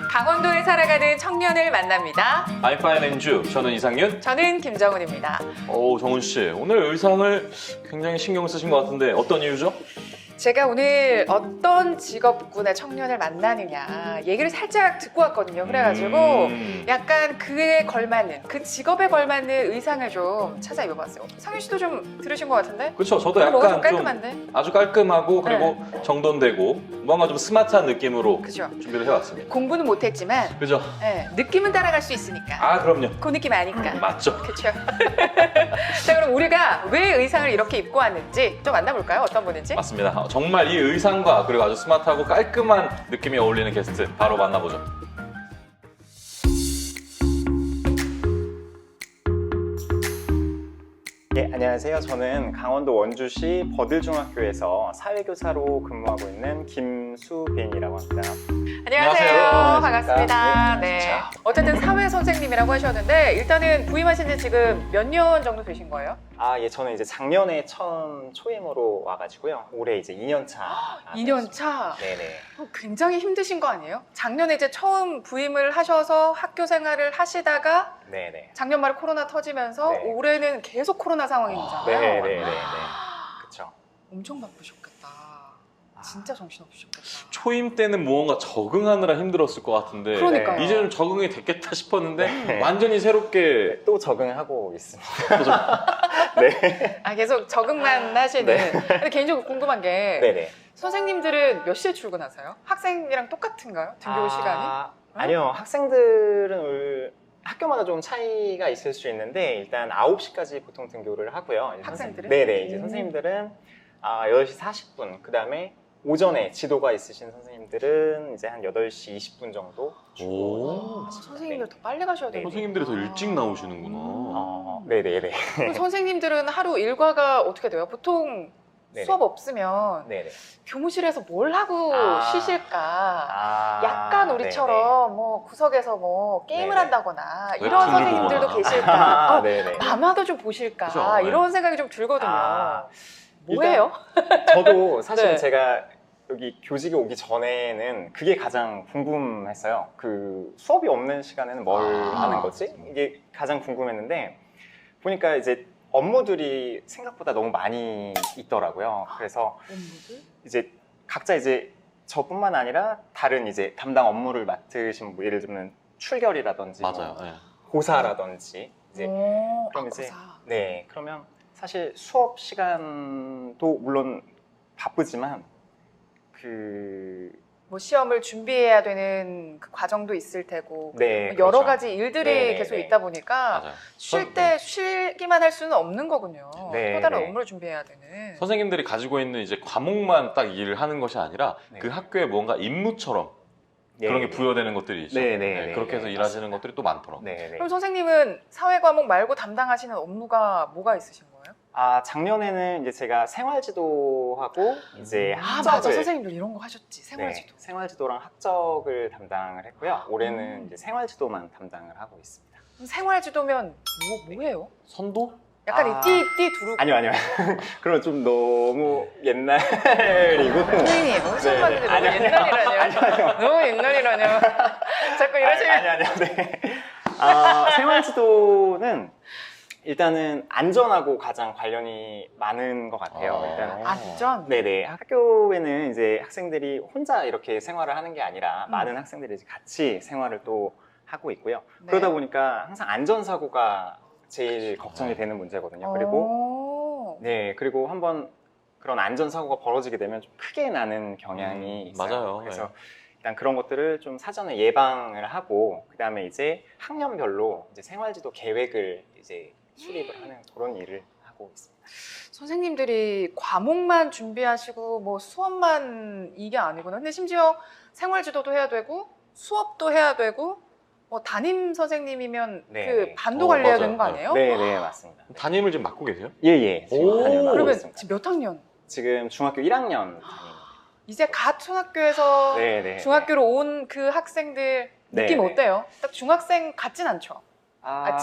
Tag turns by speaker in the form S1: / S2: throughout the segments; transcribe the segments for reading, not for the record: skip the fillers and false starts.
S1: 강원도에 살아가는 청년을 만납니다.
S2: I'm fine and you. 저는 이상윤.
S1: 저는 김정은입니다.
S2: 정은 씨, 오늘 의상을 굉장히 신경 쓰신 것 같은데 어떤 이유죠?
S1: 제가 오늘 어떤 직업군의 청년을 만나느냐 얘기를 살짝 듣고 왔거든요. 그래가지고 약간 그에 걸맞는, 그 직업에 걸맞는 의상을 좀 찾아 입어봤어요. 상윤 씨도 좀 들으신 것 같은데?
S2: 그렇죠. 저도
S1: 뭐가 좀
S2: 약간
S1: 깔끔한데?
S2: 좀 아주 깔끔하고 그리고 정돈되고 뭔가 좀 스마트한 느낌으로
S1: 그죠?
S2: 준비를 해왔습니다.
S1: 공부는 못했지만
S2: 그죠?
S1: 느낌은 따라갈 수 있으니까.
S2: 아, 그럼요.
S1: 그 느낌 아니까.
S2: 맞죠.
S1: 그렇죠. 자, 그럼 우리가 왜 의상을 이렇게 입고 왔는지 좀 만나볼까요? 어떤 분인지?
S2: 맞습니다. 정말 이 의상과 그리고 아주 스마트하고 깔끔한 느낌이 어울리는 게스트 바로 만나보죠.
S3: 네, 안녕하세요. 저는 강원도 원주시 버들중학교에서 사회교사로 근무하고 있는 김수빈이라고 합니다.
S1: 안녕하세요.
S2: 안녕하세요.
S1: 반갑습니다.
S3: 네.
S1: 네. 어쨌든 사회 선생님이라고 하셨는데 일단은 부임하신 지 지금 몇 년 정도 되신 거예요?
S3: 예, 저는 이제 작년에 처음 초임으로 와가지고요. 올해 이제 2년 차.
S1: 2년 차.
S3: 네네.
S1: 굉장히 힘드신 거 아니에요? 작년에 이제 처음 부임을 하셔서 학교 생활을 하시다가
S3: 네네.
S1: 작년 말에 코로나 터지면서
S3: 네.
S1: 올해는 계속 코로나 상황이잖아요.
S3: 네네네. 그쵸.
S1: 엄청 바쁘셨겠다. 진짜 정신없으셨겠다.
S2: 초임 때는 무언가 적응하느라 힘들었을 것 같은데
S1: 그러니까요.
S2: 이제 좀 적응이 됐겠다 싶었는데
S3: 네.
S2: 완전히 새롭게
S3: 또 적응하고 있습니다. 네.
S1: 계속 적응만 하시는.
S3: 네.
S1: 근데 개인적으로 궁금한 게
S3: 네네.
S1: 선생님들은 몇 시에 출근하세요? 학생이랑 똑같은가요? 등교 시간이?
S3: 아니요. 학생들은 학교마다 좀 차이가 있을 수 있는데 일단 9시까지 보통 등교를 하고요. 이제
S1: 학생들은?
S3: 네네. 이제 선생님들은 8시 40분, 그 다음에 오전에 지도가 있으신 선생님들은 이제 한 8시 20분 정도
S2: 오.
S1: 선생님들 더 빨리 가셔야 되요
S2: 선생님들이 더 일찍 나오시는구나.
S3: 네네네.
S1: 그럼 선생님들은 하루 일과가 어떻게 돼요? 보통
S3: 네네.
S1: 수업 없으면
S3: 네네.
S1: 교무실에서 뭘 하고 쉬실까?
S3: 네네.
S1: 약간 우리처럼 뭐 구석에서 뭐 게임을
S3: 네네.
S1: 한다거나 이런
S2: 웹툰을
S1: 선생님들도
S2: 보거나.
S1: 계실까?
S3: 네네.
S1: 만화도 좀 보실까?
S2: 그죠, 네.
S1: 이런 생각이 좀 들거든요.
S3: 일단
S1: 뭐예요?
S3: 저도 사실
S1: 네.
S3: 제가 여기 교직에 오기 전에는 그게 가장 궁금했어요. 그 수업이 없는 시간에는 뭘 하는 거지? 이게 가장 궁금했는데 보니까 이제 업무들이 생각보다 너무 많이 있더라고요. 그래서
S1: 업무들?
S3: 이제 각자 이제 저뿐만 아니라 다른 이제 담당 업무를 맡으신 뭐 예를 들면 출결이라든지
S2: 맞아요.
S3: 뭐
S2: 네.
S3: 고사라든지 이제
S1: 그럼
S3: 이제 네, 그러면 사실 수업 시간도 물론 바쁘지만
S1: 뭐 시험을 준비해야 되는 그 과정도 있을 테고
S3: 네,
S1: 여러
S3: 그렇죠.
S1: 가지 일들이
S3: 네네네.
S1: 계속 있다 보니까
S2: 맞아요.
S1: 쉴 때 쉬기만 할 수는 없는 거군요.
S3: 네,
S1: 또 다른
S3: 네.
S1: 업무를 준비해야 되는.
S2: 선생님들이 가지고 있는 이제 과목만 딱 일을 하는 것이 아니라
S3: 네.
S2: 그 학교에 뭔가 임무처럼
S3: 네,
S2: 그런 게
S3: 네.
S2: 부여되는 것들이 있죠.
S3: 네, 네, 네,
S2: 그렇게 해서
S3: 네,
S2: 일하시는
S3: 맞습니다.
S2: 것들이 또 많더라고요.
S3: 네, 네.
S1: 그럼 선생님은 사회 과목 말고 담당하시는 업무가 뭐가 있으신 거예요?
S3: 작년에는 이제 제가 생활지도하고 이제
S1: 맞아.
S3: 학적을
S1: 선생님들 이런 거 하셨지. 생활지도.
S3: 네, 생활지도랑 학적을 담당을 했고요. 올해는 이제 생활지도만 담당을 하고 있습니다.
S1: 그럼 생활지도면 뭐예요?
S2: 선도?
S1: 약간 띠 두르고.
S3: 아니요. 그럼 좀 너무 옛날이고.
S1: 선생님, 처음 봤는데 너무
S3: 아니요.
S1: 옛날이라뇨. 너무 옛날이라뇨. 자꾸 이러시면.
S3: 아니요. 네. 생활지도는 일단은 안전하고 가장 관련이 많은 것 같아요. 일단
S1: 안전?
S3: 네네. 학교에는 이제 학생들이 혼자 이렇게 생활을 하는 게 아니라 많은 학생들이 이제 같이 생활을 또 하고 있고요.
S1: 네.
S3: 그러다 보니까 항상 안전사고가 제일 걱정이 되는 문제거든요. 그리고 네, 그리고 한번 그런 안전사고가 벌어지게 되면 좀 크게 나는 경향이 있어요.
S2: 맞아요.
S3: 그래서
S2: 네.
S3: 일단 그런 것들을 좀 사전에 예방을 하고 그다음에 이제 학년별로 이제 생활지도 계획을 이제 수립을 하는 그런 일을 하고 있습니다.
S1: 선생님들이 과목만 준비하시고 뭐 수업만 이게 아니구나. 근데 심지어 생활지도도 해야 되고 수업도 해야 되고 뭐 담임 선생님이면
S3: 네.
S1: 그 반도 관리해야
S2: 맞아요.
S1: 되는 거 아니에요?
S3: 네, 맞습니다.
S2: 담임을 지금 맡고 계세요?
S3: 예. 지금
S2: 오.
S3: 다녀가고
S1: 그러면
S3: 있습니다.
S1: 지금 몇 학년?
S3: 지금 중학교 1학년
S1: 이제 갓 초등학교에서
S3: 네.
S1: 중학교로 온 그 학생들
S3: 네,
S1: 느낌
S3: 네.
S1: 어때요? 딱 중학생 같진 않죠?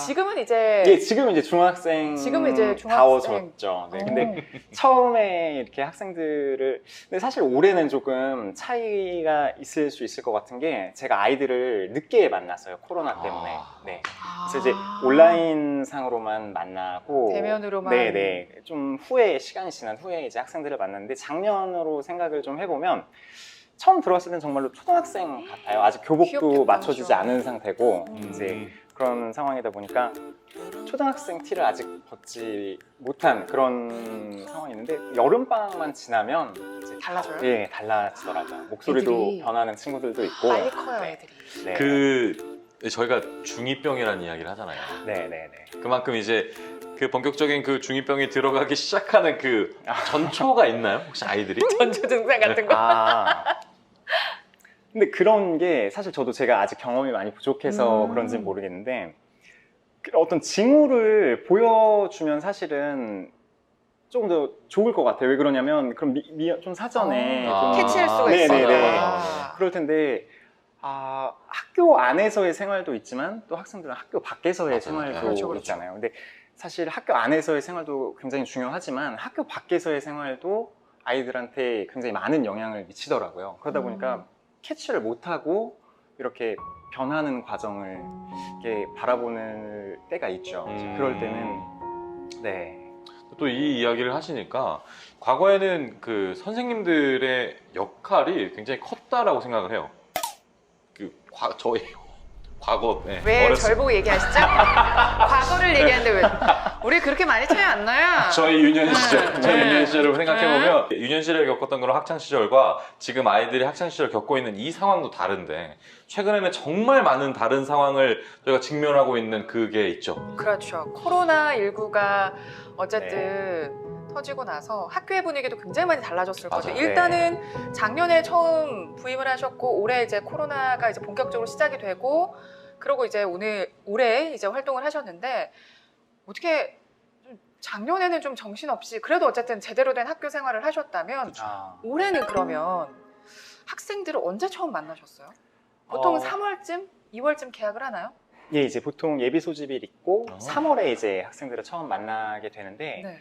S1: 지금은 이제
S3: 예, 지금은 이제 중학생
S1: 지금은 이제 중학생.
S3: 다워졌죠. 네, 근데 처음에 이렇게 학생들을 근데 사실 올해는 조금 차이가 있을 수 있을 것 같은 게 제가 아이들을 늦게 만났어요. 코로나 때문에. 네. 그래서 이제 온라인 상으로만 만나고
S1: 대면으로만.
S3: 네네 좀 후에 시간이 지난 후에 이제 학생들을 만났는데 작년으로 생각을 좀 해보면 처음 들어왔을 땐 정말로 초등학생 같아요. 아직 교복도
S1: 귀엽겠다,
S3: 맞춰지지
S1: 그죠?
S3: 않은 상태고
S2: 음.
S3: 이제 그런 상황이다 보니까 초등학생 티를 아직 벗지 못한 그런 상황이었는데 여름방학만 지나면 이제
S1: 달라져요?
S3: 예 달라지더라고요. 목소리도
S1: 애들이
S3: 변하는 친구들도 있고
S1: 빨리 커요,
S3: 네.
S1: 애들이.
S3: 네.
S2: 저희가 중2병이라는 이야기를 하잖아요.
S3: 네네네.
S2: 그만큼 이제 그 본격적인 그 중2병이 들어가기 시작하는 그 전초가 있나요? 혹시 아이들이?
S1: 전조 증상 같은 거.
S3: 근데 그런 게 사실 저도 제가 아직 경험이 많이 부족해서 그런지는 모르겠는데 어떤 징후를 보여주면 사실은 조금 더 좋을 것 같아요. 왜 그러냐면 그럼 좀 사전에 좀
S1: 캐치할 수가
S3: 네네네.
S1: 있어요.
S3: 그럴 텐데 학교 안에서의 생활도 있지만 또 학생들은 학교 밖에서의
S2: 맞아요.
S3: 생활도
S1: 그렇죠, 그렇죠.
S3: 있잖아요. 근데 사실 학교 안에서의 생활도 굉장히 중요하지만 학교 밖에서의 생활도 아이들한테 굉장히 많은 영향을 미치더라고요. 그러다 보니까 캐치를 못하고 이렇게 변하는 과정을 이렇게 바라보는 때가 있죠. 그럴 때는 네.
S2: 또 이 이야기를 하시니까 과거에는 그 선생님들의 역할이 굉장히 컸다라고 생각을 해요. 저희 과거
S1: 왜 절 보고 얘기하시죠? 과거를 얘기하는데 왜? 우리 그렇게 많이 차이 안 나요.
S2: 저희 유년 시절, 저희 유년 시절을 생각해보면 유년 시절에 겪었던 그런 학창 시절과 지금 아이들이 학창 시절 겪고 있는 이 상황도 다른데 최근에는 정말 많은 다른 상황을 저희가 직면하고 있는 그게 있죠.
S1: 그렇죠. 코로나19가 어쨌든 터지고 나서 학교의 분위기도 굉장히 많이 달라졌을 거죠.
S2: 맞아요.
S1: 일단은 작년에 처음 부임을 하셨고 올해 이제 코로나가 이제 본격적으로 시작이 되고 그러고 이제 올해 이제 활동을 하셨는데 어떻게 작년에는 좀 정신없이 그래도 어쨌든 제대로 된 학교 생활을 하셨다면 올해는 그러면 학생들을 언제 처음 만나셨어요? 보통 3월쯤, 2월쯤 개학을 하나요?
S3: 예, 이제 보통 예비 소집일 있고
S2: 어.
S3: 3월에 이제 학생들을 처음 만나게 되는데
S1: 네.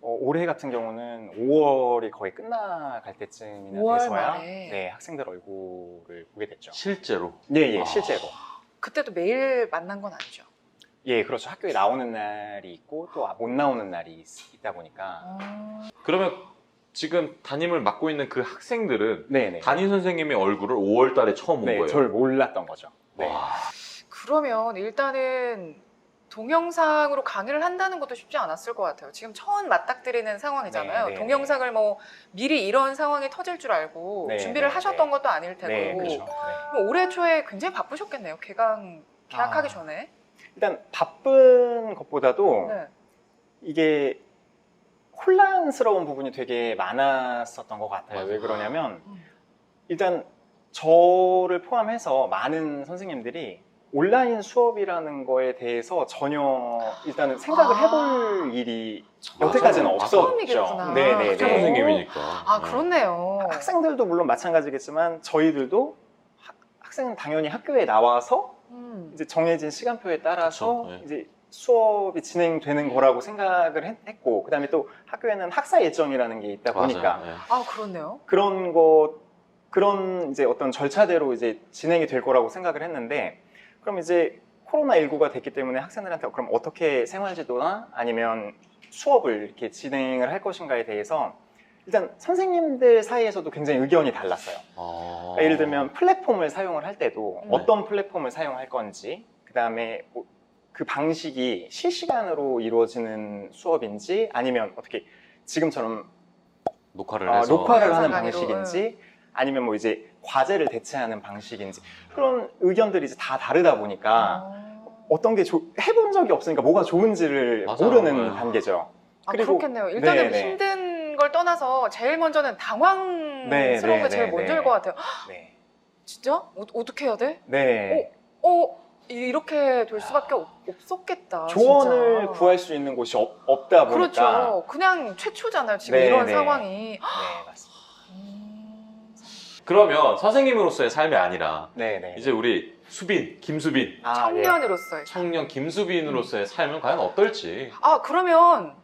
S3: 올해 같은 경우는 5월이 거의 끝나갈 때쯤이나
S1: 5월
S3: 돼서야
S1: 말에.
S3: 네, 학생들 얼굴을 보게 됐죠.
S2: 실제로.
S3: 네, 실제로.
S1: 그때도 매일 만난 건 아니죠.
S3: 예, 그렇죠. 학교에 나오는 날이 있고 또 못 나오는 날이 있다 보니까.
S2: 그러면 지금 담임을 맡고 있는 그 학생들은
S3: 네네.
S2: 담임 선생님의 얼굴을 5월 달에 처음 본
S3: 네,
S2: 거예요.
S3: 저를 몰랐던 거죠. 네.
S2: 와.
S1: 그러면 일단은 동영상으로 강의를 한다는 것도 쉽지 않았을 것 같아요. 지금 처음 맞닥뜨리는 상황이잖아요.
S3: 네, 네,
S1: 동영상을 뭐 미리 이런 상황이 터질 줄 알고
S3: 네,
S1: 준비를
S3: 네,
S1: 하셨던
S3: 네.
S1: 것도 아닐 테고.
S3: 네, 그렇죠. 네.
S1: 그럼 올해 초에 굉장히 바쁘셨겠네요. 개학하기 전에.
S3: 일단 바쁜 것보다도
S1: 네.
S3: 이게 혼란스러운 부분이 되게 많았었던 것 같아요.
S2: 맞아요.
S3: 왜 그러냐면 일단 저를 포함해서 많은 선생님들이 온라인 수업이라는 거에 대해서 전혀 일단은 생각을 해볼 일이 여태까지는 없었죠.
S1: 처음이겠구나.
S3: 네네네.
S2: 학교 선생님이니까.
S1: 아, 그렇네요.
S3: 학생들도 물론 마찬가지겠지만 저희들도 학생은 당연히 학교에 나와서 이제 정해진 시간표에 따라서
S2: 그쵸, 네.
S3: 이제 수업이 진행되는 거라고 생각을 했고 그다음에 또 학교에는 학사 일정이라는 게 있다 보니까
S2: 맞아요. 네.
S1: 아, 그렇네요.
S3: 그런 이제 어떤 절차대로 이제 진행이 될 거라고 생각을 했는데 그럼 이제 코로나19가 됐기 때문에 학생들한테 그럼 어떻게 생활지도나 아니면 수업을 이렇게 진행을 할 것인가에 대해서 일단 선생님들 사이에서도 굉장히 의견이 달랐어요. 그러니까 예를 들면 플랫폼을 사용을 할 때도 어떤 플랫폼을 사용할 건지 그다음에 뭐 그 방식이 실시간으로 이루어지는 수업인지 아니면 어떻게 지금처럼
S2: 녹화를 해서
S3: 녹화를 하는
S1: 강의로,
S3: 방식인지 아니면 뭐 이제 과제를 대체하는 방식인지 그런 의견들이 이제 다 다르다 보니까 어떤 게 해본 적이 없으니까 뭐가 좋은지를
S2: 맞아요.
S3: 모르는
S2: 네.
S3: 단계죠.
S1: 아,
S3: 그리고-
S1: 그렇겠네요. 일단은
S3: 네네.
S1: 힘든 걸 떠나서 제일 먼저는 당황스러운 게 제일 먼저일 것 같아요.
S3: 네.
S1: 진짜? 어떻게 해야 돼?
S3: 네.
S1: 이렇게 될 수밖에 없었겠다.
S3: 조언을
S1: 진짜.
S3: 구할 수 있는 곳이 없다 보니까
S1: 그렇죠. 그냥 최초잖아요. 지금
S3: 네,
S1: 이런
S3: 네.
S1: 상황이.
S3: 네, 맞습니다.
S2: 그러면 선생님으로서의 삶이 아니라
S3: 네네.
S2: 이제 우리 수빈, 김수빈,
S3: 아, 예.
S1: 청년으로서의.
S2: 청년 김수빈으로서의 삶은 과연 어떨지.
S1: 아, 그러면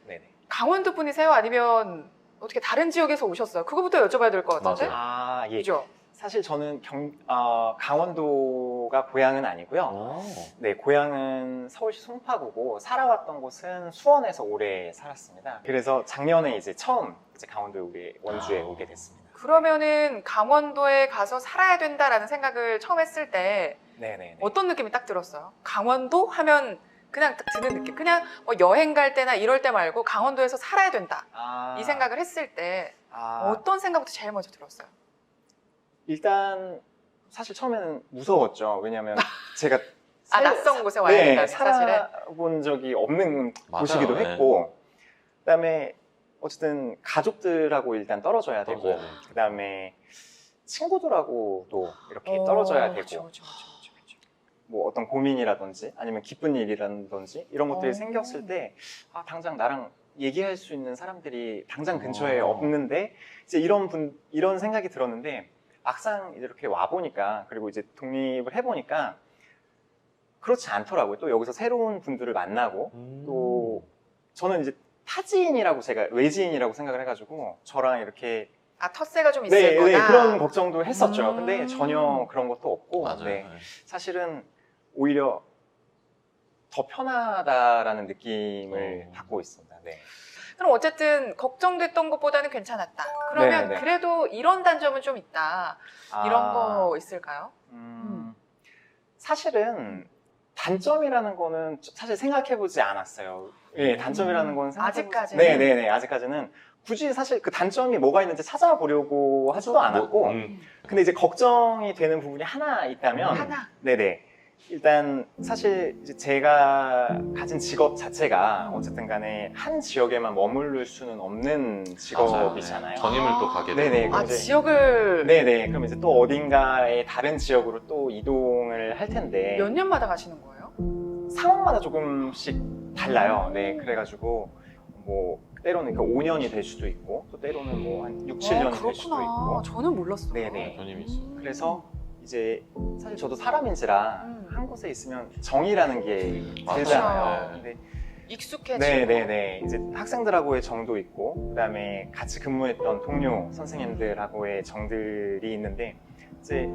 S3: 네네.
S1: 강원도 분이세요? 아니면 어떻게 다른 지역에서 오셨어요? 그거부터 여쭤봐야 될 것 같은데?
S2: 맞아요.
S3: 아, 예.
S1: 그죠?
S3: 사실 저는 강원도가 고향은 아니고요.
S2: 오.
S3: 네, 고향은 서울시 송파구고 살아왔던 곳은 수원에서 오래 살았습니다. 그래서 작년에 이제 처음 이제 강원도 우리 원주에 오게 됐습니다.
S1: 그러면은 강원도에 가서 살아야 된다라는 생각을 처음 했을 때
S3: 네네.
S1: 어떤 느낌이 딱 들었어요? 강원도 하면 그냥 딱 드는 느낌. 그냥 뭐 여행 갈 때나 이럴 때 말고 강원도에서 살아야 된다. 이 생각을 했을 때 어떤 생각부터 제일 먼저 들었어요?
S3: 일단 사실 처음에는 무서웠죠. 왜냐하면 제가
S1: 낯선 곳에 와야
S3: 네,
S1: 된다, 사실은.
S3: 살아본 적이 없는
S2: 맞아요.
S3: 곳이기도
S2: 네.
S3: 했고, 그다음에 어쨌든 가족들하고 일단 떨어져야 되고,
S2: 떨어져야 되죠.
S3: 그다음에 친구들하고도 이렇게 떨어져야 되고,
S1: 그렇죠.
S3: 뭐 어떤 고민이라든지 아니면 기쁜 일이라든지 이런 것들이
S1: 어.
S3: 생겼을 때 당장 나랑 얘기할 수 있는 사람들이 당장 근처에
S2: 어.
S3: 없는데 이제 이런 생각이 들었는데 막상 이렇게 와 보니까 그리고 이제 독립을 해 보니까 그렇지 않더라고요. 또 여기서 새로운 분들을 만나고 또 저는 이제 타지인이라고 제가 외지인이라고 생각을 해가지고 저랑 이렇게
S1: 아, 텃세가 좀 있을
S3: 네,
S1: 거다.
S3: 네, 그런 걱정도 했었죠.
S1: 음.
S3: 근데 전혀 그런 것도 없고
S2: 맞아요.
S3: 네, 사실은 오히려 더 편하다라는 느낌을 받고 있습니다. 네.
S1: 그럼 어쨌든 걱정됐던 것보다는 괜찮았다. 그러면
S3: 네, 네.
S1: 그래도 이런 단점은 좀 있다. 이런
S3: 아,
S1: 거 있을까요?
S3: 사실은 단점이라는 거는 사실 생각해보지 않았어요. 네, 단점이라는 건
S1: 아직까지는?
S3: 네네네, 아직까지는 굳이 사실 그 단점이 뭐가 있는지 찾아보려고 하지도 않았고, 근데 이제 걱정이 되는 부분이 하나 있다면,
S1: 하나.
S3: 네네. 일단 사실 이제 제가 가진 직업 자체가 어쨌든 간에 한 지역에만 머무를 수는 없는 직업이잖아요.
S2: 전임을 또 가게 되고.
S3: 네네.
S1: 아,
S3: 그럼 이제
S1: 지역을
S3: 네네. 그럼 이제 또 어딘가의 다른 지역으로 또 이동을 할 텐데
S1: 몇 년마다 가시는 거예요?
S3: 상황마다 조금씩 달라요. 네. 그래가지고 뭐 때로는 그 5년이 될 수도 있고 또 때로는 뭐 한 6, 7년이 될 수도
S1: 그렇구나.
S3: 있고.
S1: 저는 몰랐어요.
S3: 네네.
S2: 전임이 있어요.
S3: 그래서 이제 사실 저도 사람인지라 한 곳에 있으면 정이라는 게
S2: 맞아요.
S3: 들잖아요.
S2: 네.
S3: 근데
S1: 익숙해지고.
S3: 네네네. 이제 학생들하고의 정도 있고, 그 다음에 같이 근무했던 동료 선생님들하고의 정들이 있는데, 이제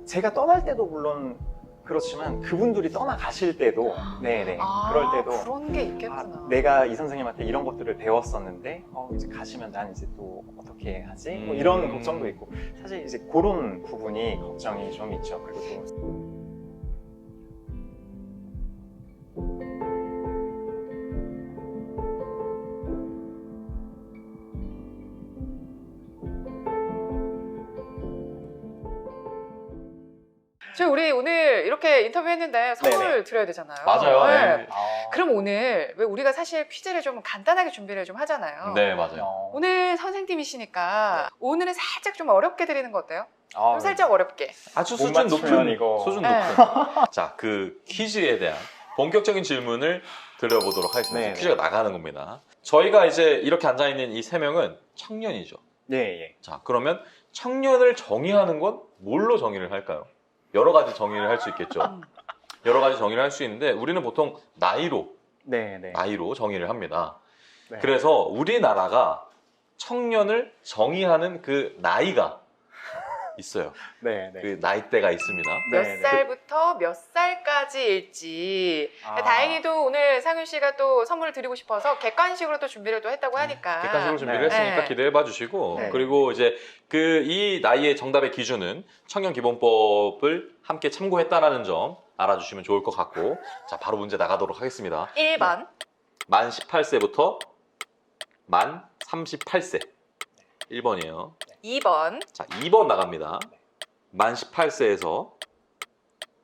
S3: 제가 떠날 때도 물론 그렇지만 그분들이 떠나가실 때도, 네네.
S1: 아,
S3: 그럴 때도,
S1: 그런 게 있겠구나.
S3: 내가 이 선생님한테 이런 것들을 배웠었는데, 이제 가시면 난 이제 또 어떻게 하지? 뭐 이런 걱정도 있고, 사실 이제 그런 부분이 걱정이 좀 있죠. 그리고 또
S1: 우리 오늘 이렇게 인터뷰했는데 선물
S3: 네네.
S1: 드려야 되잖아요.
S2: 맞아요.
S1: 네.
S2: 네.
S1: 그럼 오늘 왜 우리가 사실 퀴즈를 좀 간단하게 준비를 좀 하잖아요.
S2: 네, 맞아요.
S1: 오늘 선생님이시니까 오늘은 살짝 좀 어렵게 드리는 거 어때요? 좀
S3: 네.
S1: 살짝 어렵게.
S2: 아주
S3: 못
S2: 수준
S3: 맞추면
S2: 높은
S3: 이거.
S2: 수준
S1: 네.
S2: 높은. 자, 그 퀴즈에 대한 본격적인 질문을 드려보도록 하겠습니다.
S3: 네, 네.
S2: 퀴즈가 나가는 겁니다. 저희가 이제 이렇게 앉아 있는 이 세 명은 청년이죠.
S3: 예, 예.
S2: 자, 그러면 청년을 정의하는 건 뭘로 정의를 할까요? 여러 가지 정의를 할 수 있겠죠. 여러 가지 정의를 할 수 있는데 우리는 보통 나이로 정의를 합니다.
S3: 네.
S2: 그래서 우리나라가 청년을 정의하는 그 나이가 있어요.
S3: 네, 네.
S2: 그 나이대가 있습니다.
S1: 몇
S3: 네, 네.
S1: 살부터 몇 살까지일지. 다행히도 오늘 상윤 씨가 또 선물을 드리고 싶어서 객관식으로 또 준비를 또 했다고 하니까.
S2: 객관식으로 준비를
S3: 네.
S2: 했으니까
S1: 네.
S2: 기대해 봐 주시고
S3: 네.
S2: 그리고 이제 이 나이의 정답의 기준은 청년기본법을 함께 참고했다라는 점 알아주시면 좋을 것 같고 자 바로 문제 나가도록 하겠습니다.
S1: 1번.
S2: 만 18세부터 만 38세 1번이에요.
S1: 2번.
S2: 자 2번 나갑니다. 만 18세에서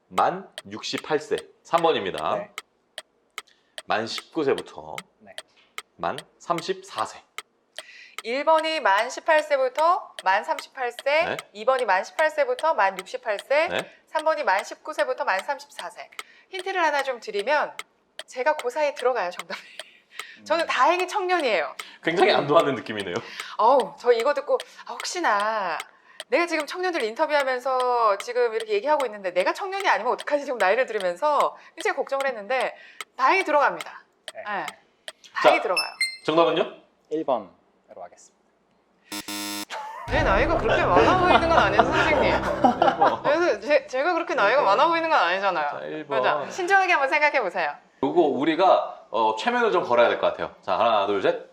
S2: 만 68세 3번입니다.
S3: 네.
S2: 만 19세부터
S3: 네.
S2: 만 34세
S1: 1번이 만 18세부터 만 38세,
S2: 네.
S1: 2번이 만 18세부터 만 68세,
S2: 네.
S1: 3번이 만 19세부터 만 34세. 힌트를 하나 좀 드리면 제가 그 사이에 들어가요, 정답이. 저는 다행히 청년이에요.
S2: 굉장히 안도하는 느낌이네요.
S1: 저 이거 듣고 혹시나 내가 지금 청년들 인터뷰하면서 지금 이렇게 얘기하고 있는데 내가 청년이 아니면 어떡하지 지금 나이를 들으면서 굉장히 걱정을 했는데 다행히 들어갑니다.
S3: 네.
S1: 네. 다행히
S2: 자.
S1: 들어가요.
S2: 정답은요?
S3: 1번으로 하겠습니다.
S1: 내 나이가 그렇게 많아 보이는 건 아니에요, 선생님. 그래서 제가 그렇게 나이가 많아 보이는 건 아니잖아요.
S2: 자, 1번.
S1: 맞아. 신중하게 한번 생각해 보세요.
S2: 요거 우리가 최면을 좀 걸어야 될 것 같아요. 자, 하나, 둘, 셋.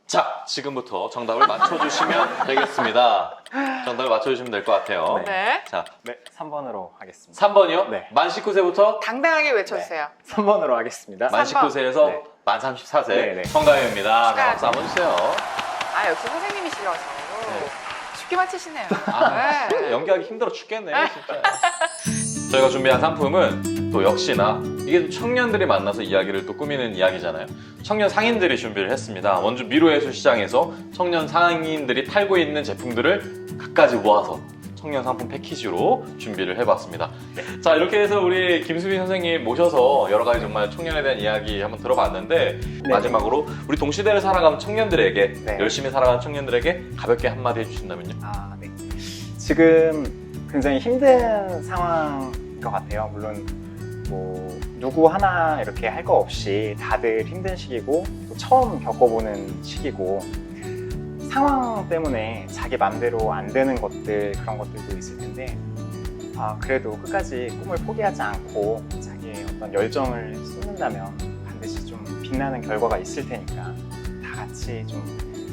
S2: 자, 지금부터 정답을 맞춰주시면 되겠습니다. 정답을 맞춰주시면 될 것 같아요.
S1: 네.
S2: 자,
S3: 네, 3번으로 하겠습니다.
S2: 3번이요?
S3: 네.
S2: 만 19세부터
S1: 당당하게 외쳐주세요.
S3: 3번으로 하겠습니다.
S2: 만 19세에서
S3: 네.
S2: 만 34세
S3: 네, 네.
S2: 정답입니다.
S1: 축하드립니다.
S2: 박수 한번 주세요.
S1: 아, 역시 선생님이시라서
S2: 네.
S1: 쉽게 맞히시네요.
S2: 아,
S1: 네.
S2: 연기하기 힘들어 죽겠네, 진짜. 저희가 준비한 상품은 또 역시나 이게 또 청년들이 만나서 이야기를 또 꾸미는 이야기잖아요. 청년 상인들이 준비를 했습니다. 원주 미로예술시장에서 청년 상인들이 팔고 있는 제품들을 갖가지 모아서 청년 상품 패키지로 준비를 해봤습니다. 자, 이렇게 해서 우리 김수빈 선생님 모셔서 여러 가지 정말 청년에 대한 이야기 한번 들어봤는데
S3: 네.
S2: 마지막으로 우리 동시대를 살아가는 청년들에게
S3: 네.
S2: 열심히 살아가는 청년들에게 가볍게 한마디 해주신다면요?
S3: 아, 네. 지금 굉장히 힘든 상황인 것 같아요. 물론 뭐 누구 하나 이렇게 할 거 없이 다들 힘든 시기고 또 처음 겪어보는 시기고 상황 때문에 자기 맘대로 안 되는 것들 그런 것들도 있을 텐데 그래도 끝까지 꿈을 포기하지 않고 자기의 어떤 열정을 쏟는다면 반드시 좀 빛나는 결과가 있을 테니까 다 같이 좀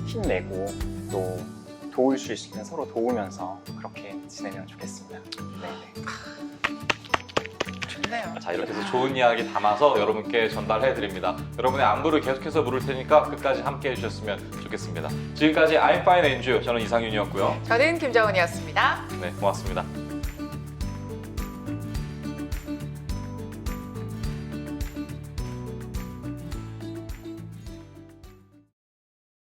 S3: 힘내고 또 도울 수 있으면 서로 도우면서 그렇게 지내면 좋겠습니다. 네.
S1: 좋네요.
S2: 자, 이렇게 해서 좋은 이야기 담아서 여러분께 전달해 드립니다. 여러분의 안부를 계속해서 물을 테니까 끝까지 함께 해주셨으면 좋겠습니다. 지금까지 I'm Fine and You, 저는 이상윤이었고요.
S1: 저는 김정은이었습니다.
S2: 네, 고맙습니다.